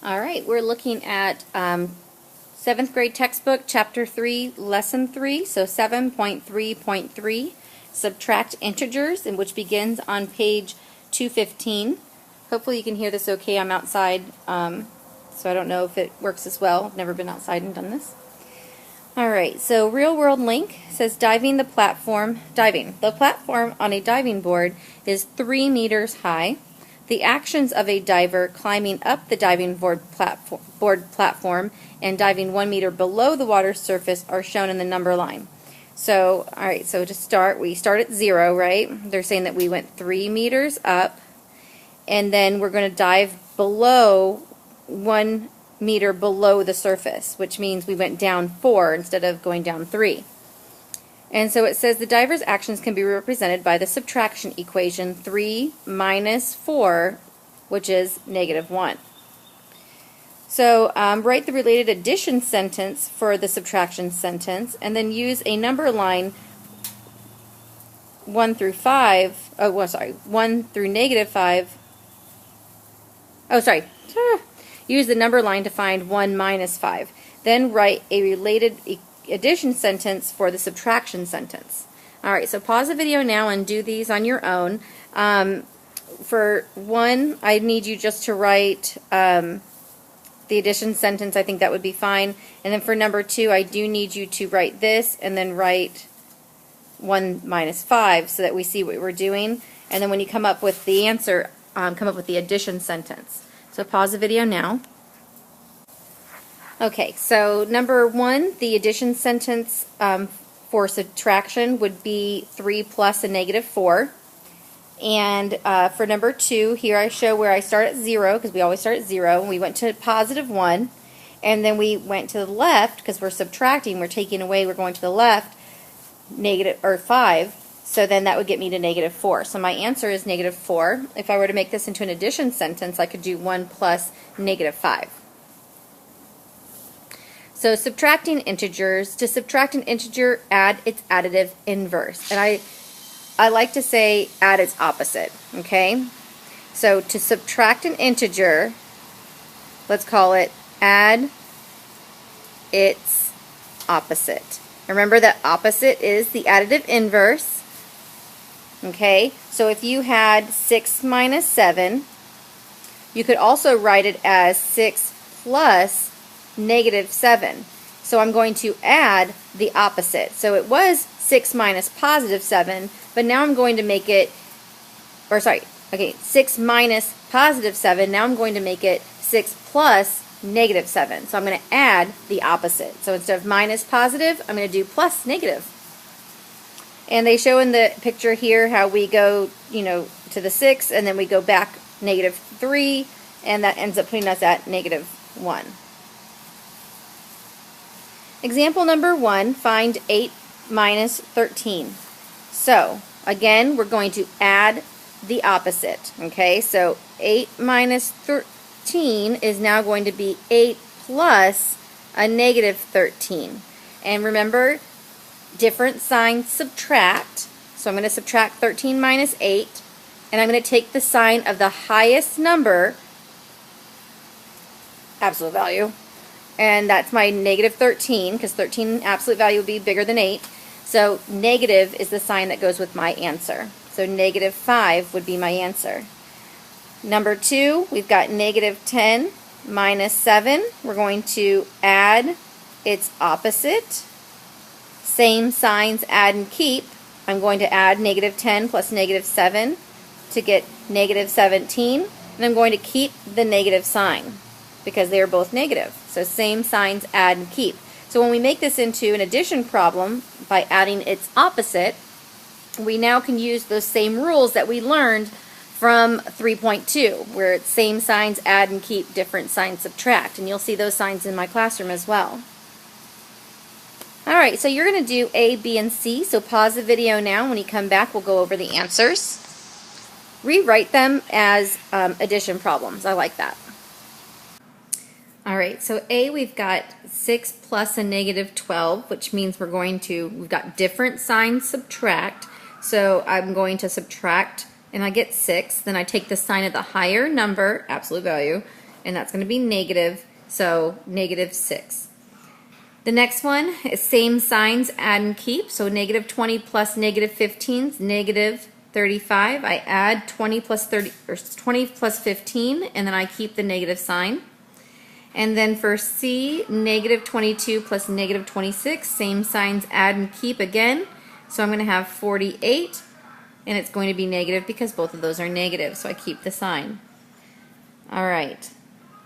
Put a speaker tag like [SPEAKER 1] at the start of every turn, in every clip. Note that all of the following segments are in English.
[SPEAKER 1] All right, we're looking at 7th grade textbook, Chapter 3, Lesson 3, so 7.3.3, Subtract Integers, and which begins on page 215. Hopefully you can hear this okay. I'm outside, so I don't know if it works as well. I've never been outside and done this. All right, so real world link says diving. The platform on a diving board is 3 meters high. The actions of a diver climbing up the diving board platform and diving 1 meter below the water surface are shown in the number line. So, all right, so to start, we start at 0, right? They're saying that we went 3 meters up, and then we're going to dive below 1 meter below the surface, which means we went down 4 instead of going down 3. And so it says the diver's actions can be represented by the subtraction equation 3 minus 4, which is -1. So write the related addition sentence for the subtraction sentence, and then use a number line 1 through 5. Oh, well, sorry, 1 through -5. Oh, sorry. Use the number line to find 1 minus 5. Then write a related addition sentence for the subtraction sentence. Alright, so pause the video now and do these on your own. For 1, I need you just to write the addition sentence. I think that would be fine. And then for number 2, I do need you to write this and then write 1 minus 5 so that we see what we're doing. And then when you come up with the answer, come up with the addition sentence. So pause the video now. Okay, so number 1, the addition sentence for subtraction would be 3 plus a -4. And for number 2, here I show where I start at 0, because we always start at 0. We went to +1, and then we went to the left, because we're subtracting, we're taking away, we're going to the left, 5. So then that would get me to -4. So my answer is -4. If I were to make this into an addition sentence, I could do 1 plus -5. So subtracting integers. To subtract an integer, add its additive inverse. And I like to say add its opposite, okay? So to subtract an integer, let's call it add its opposite. Remember that opposite is the additive inverse, okay? So if you had 6 minus 7, you could also write it as 6 plus -7. So I'm going to add the opposite. So it was 6 minus +7, but now I'm going to make it, 6 minus +7, now I'm going to make it 6 plus -7. So I'm going to add the opposite. So instead of minus positive, I'm going to do plus negative. And they show in the picture here how we go, to the 6, and then we go back -3, and that ends up putting us at -1. Example number 1, find 8 minus 13. So, again, we're going to add the opposite, okay? So, 8 minus 13 is now going to be 8 plus a -13. And remember, different signs subtract. So I'm going to subtract 13 minus 8, and I'm going to take the sign of the highest number, absolute value, and that's my -13, because 13 absolute value would be bigger than 8. So negative is the sign that goes with my answer. So -5 would be my answer. Number 2, we've got -10 minus 7. We're going to add its opposite. Same signs, add and keep. I'm going to add -10 plus -7 to get -17. And I'm going to keep the negative sign, because they are both negative. So same signs, add and keep. So when we make this into an addition problem by adding its opposite, we now can use those same rules that we learned from 3.2, where it's same signs, add and keep, different signs, subtract. And you'll see those signs in my classroom as well. Alright, so you're going to do A, B, and C. So pause the video now. When you come back, we'll go over the answers. Rewrite them as addition problems. I like that. Alright, so A, we've got 6 plus a -12, which means we've got different signs subtract. So I'm going to subtract, and I get 6. Then I take the sign of the higher number, absolute value, and that's going to be negative, so negative 6. The next one is same signs, add and keep. So negative 20 plus negative 15 is negative 35. I add 20 plus 30, or 20 plus 15, and then I keep the negative sign. And then for C, negative 22 plus negative 26, same signs, add and keep again. So I'm going to have 48, and it's going to be negative because both of those are negative, so I keep the sign. All right,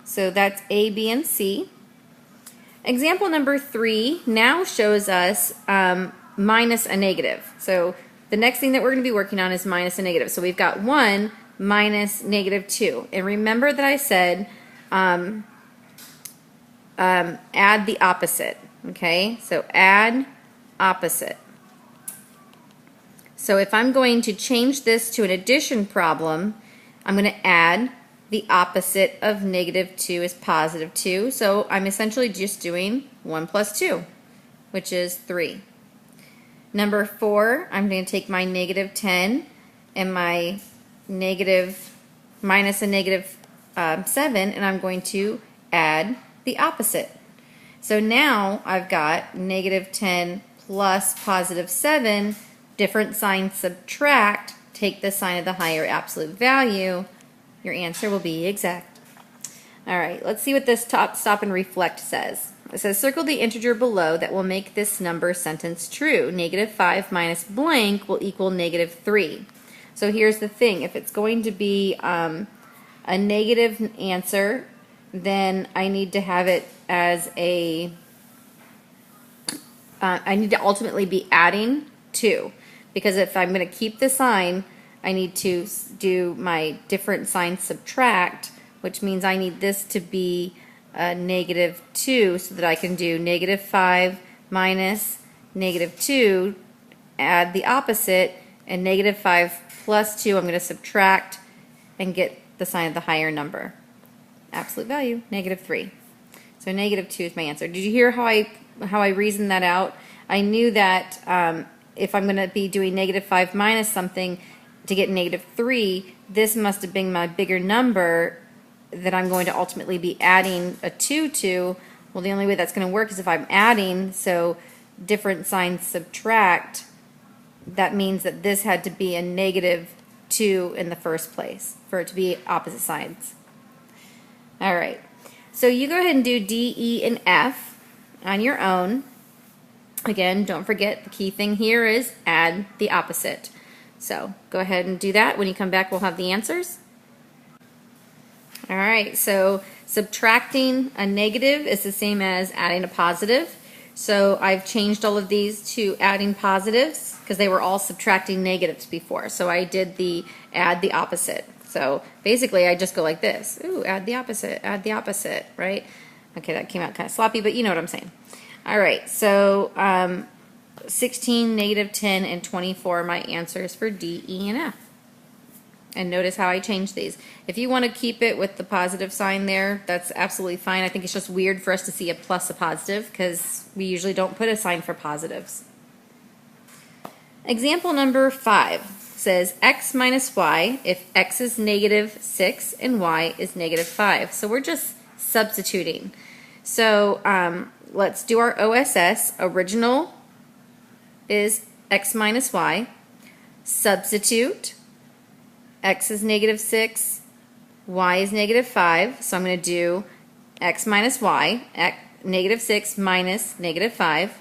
[SPEAKER 1] so that's A, B, and C. Example number 3 now shows us minus a negative. So the next thing that we're going to be working on is minus a negative. So we've got 1 minus negative 2. And remember that I said add the opposite. Okay, so add opposite. So if I'm going to change this to an addition problem, I'm going to add the opposite of negative 2 is positive 2. So I'm essentially just doing 1 plus 2, which is 3. Number 4, I'm going to take my negative 10 and my negative minus a negative 7, and I'm going to add the opposite. So now I've got negative 10 plus positive 7, different sign, subtract, take the sign of the higher absolute value. Your answer will be exact. All right, let's see what this stop and reflect says. It says circle the integer below that will make this number sentence true. Negative 5 minus blank will equal negative 3. So here's the thing. If it's going to be a negative answer, then I need to have it as a, I need to ultimately be adding 2. Because if I'm going to keep the sign, I need to do my different sign subtract, which means I need this to be negative 2 so that I can do negative 5 minus negative 2, add the opposite, and negative 5 plus 2 I'm going to subtract and get the sign of the higher number. Absolute value, negative 3. So negative 2 is my answer. Did you hear how I reasoned that out? I knew that if I'm going to be doing negative 5 minus something to get negative 3, this must have been my bigger number that I'm going to ultimately be adding a 2 to. Well, the only way that's going to work is if I'm adding, so different signs subtract. That means that this had to be a negative 2 in the first place for it to be opposite sides. All right, so you go ahead and do D, E, and F on your own. Again, don't forget the key thing here is add the opposite. So go ahead and do that. When you come back, we'll have the answers. All right, so subtracting a negative is the same as adding a positive. So I've changed all of these to adding positives because they were all subtracting negatives before. So I did the add the opposite. So basically I just go like this. Ooh, add the opposite, right? Okay, that came out kind of sloppy, but you know what I'm saying. All right, so 16, negative 10, and 24 are my answers for D, E, and F. And notice how I changed these. If you want to keep it with the positive sign there, that's absolutely fine. I think it's just weird for us to see a plus a positive because we usually don't put a sign for positives. Example number 5 says x minus y if x is negative 6 and y is negative 5. So we're just substituting. So let's do our OSS. Original is x minus y. Substitute. X is negative 6, y is negative 5, so I'm going to do x minus y, negative 6 minus negative 5.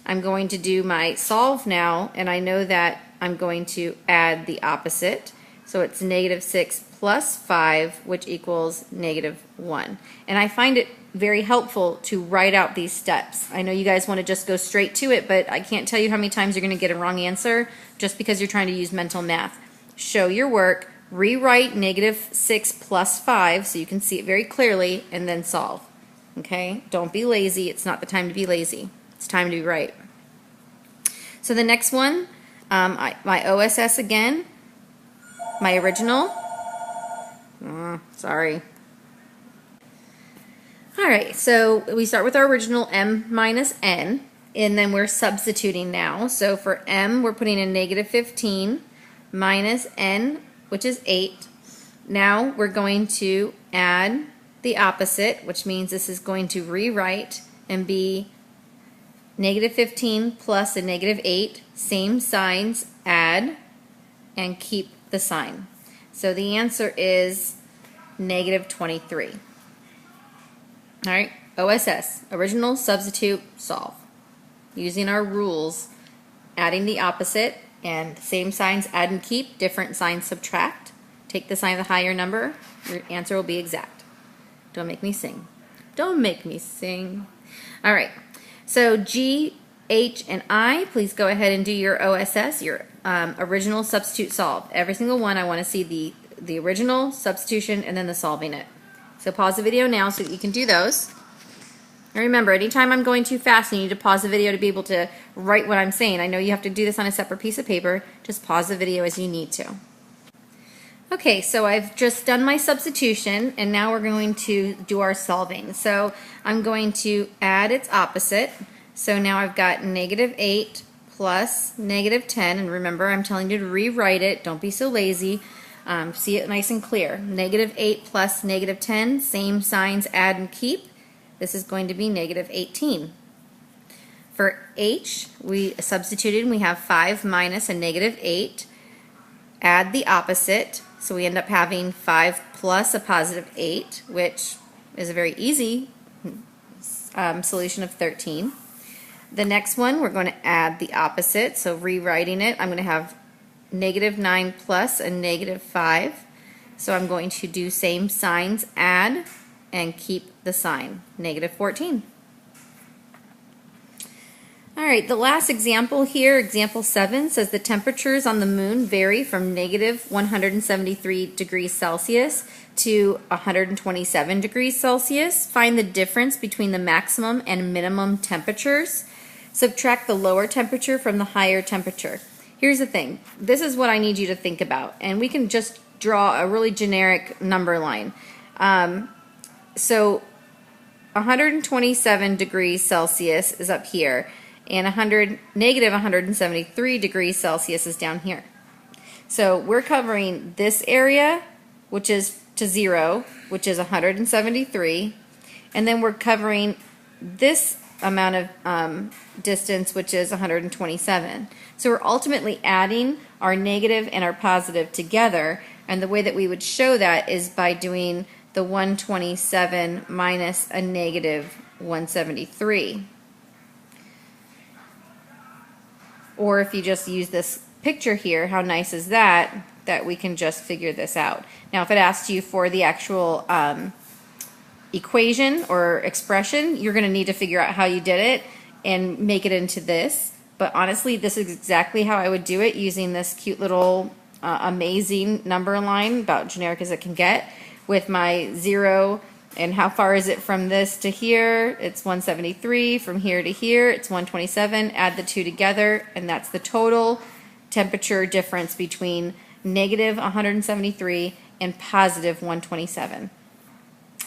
[SPEAKER 1] I'm going to do my solve now, and I know that I'm going to add the opposite, so it's negative 6 plus 5, which equals negative 1. And I find it very helpful to write out these steps. I know you guys want to just go straight to it, but I can't tell you how many times you're going to get a wrong answer just because you're trying to use mental math. Show your work, rewrite negative 6 plus 5 so you can see it very clearly, and then solve. Okay? Don't be lazy. It's not the time to be lazy. It's time to be right. So the next one, my OSS again, my original. Sorry. All right, so we start with our original m minus n, and then we're substituting now. So for m, we're putting in negative 15. Minus n, which is 8. Now we're going to add the opposite, which means this is going to rewrite and be negative 15 plus a negative 8, same signs, add, and keep the sign. So the answer is negative 23. All right, OSS, original, substitute, solve. Using our rules, adding the opposite, and same signs, add and keep, different signs, subtract. Take the sign of the higher number, your answer will be exact. Don't make me sing. Don't make me sing. All right, so G, H, and I, please go ahead and do your OSS, your original, substitute, solve. Every single one, I want to see the original, substitution, and then the solving it. So pause the video now so that you can do those. And remember, anytime I'm going too fast, you need to pause the video to be able to write what I'm saying. I know you have to do this on a separate piece of paper. Just pause the video as you need to. Okay, so I've just done my substitution, and now we're going to do our solving. So I'm going to add its opposite. So now I've got negative 8 plus negative 10, and remember, I'm telling you to rewrite it. Don't be so lazy. See it nice and clear. Negative 8 plus negative 10, same signs, add and keep. This is going to be negative 18. For H, we substituted and we have 5 minus a negative 8. Add the opposite, so we end up having 5 plus a positive 8, which is a very easy solution of 13. The next one, we're going to add the opposite, so rewriting it, I'm going to have negative 9 plus a negative 5. So I'm going to do same signs, add, and keep the sign, negative 14. All right, the last example here, example 7, says the temperatures on the moon vary from negative 173 degrees Celsius to 127 degrees Celsius. Find the difference between the maximum and minimum temperatures. Subtract the lower temperature from the higher temperature. Here's the thing. This is what I need you to think about, and we can just draw a really generic number line. So 127 degrees Celsius is up here, and negative 173 degrees Celsius is down here. So we're covering this area, which is to 0, which is 173, and then we're covering this amount of distance, which is 127. So we're ultimately adding our negative and our positive together, and the way that we would show that is by doing the 127 minus a negative 173. Or if you just use this picture here, how nice is that, that we can just figure this out. Now if it asks you for the actual equation or expression, you're going to need to figure out how you did it and make it into this. But honestly, this is exactly how I would do it, using this cute little amazing number line, about generic as it can get, with my 0 and how far is it from this to here? It's 173. From here to here, it's 127. Add the two together, and that's the total temperature difference between negative 173 and positive 127.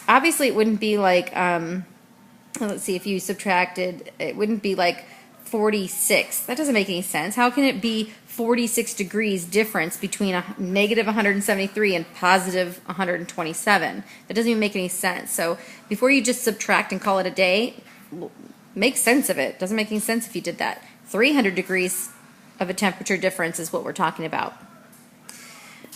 [SPEAKER 1] Obviously, it wouldn't be like, let's see, if you subtracted, it wouldn't be like 46. That doesn't make any sense. How can it be 46 degrees difference between a negative 173 and positive 127? That doesn't even make any sense. So before you just subtract and call it a day, make sense of it. Doesn't make any sense if you did that. 300 degrees of a temperature difference is what we're talking about.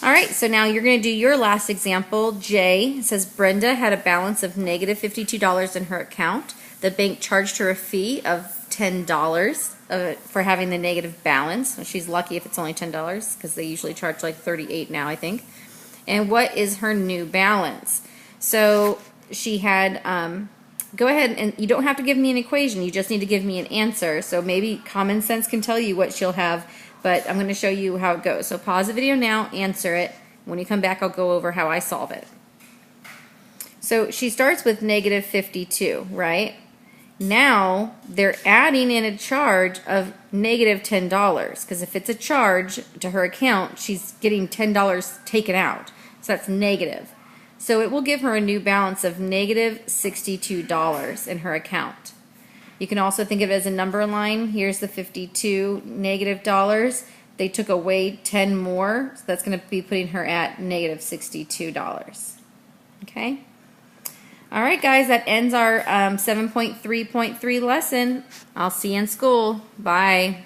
[SPEAKER 1] All right, so now you're going to do your last example, J. It says Brenda had a balance of negative $52 in her account. The bank charged her a fee of $10 for having the negative balance. Well, she's lucky if it's only $10 because they usually charge like $38 now, I think. And what is her new balance? So she had, go ahead, and you don't have to give me an equation, you just need to give me an answer. So maybe common sense can tell you what she'll have, but I'm going to show you how it goes. So pause the video now, answer it. When you come back, I'll go over how I solve it. So she starts with negative 52, right? Now they're adding in a charge of negative $10, because if it's a charge to her account, she's getting $10 taken out. So that's negative. So it will give her a new balance of negative $62 in her account. You can also think of it as a number line. Here's the 52 negative dollars. They took away 10 more, so that's going to be putting her at negative $62. Okay? All right, guys, that ends our 7.3.3 lesson. I'll see you in school. Bye.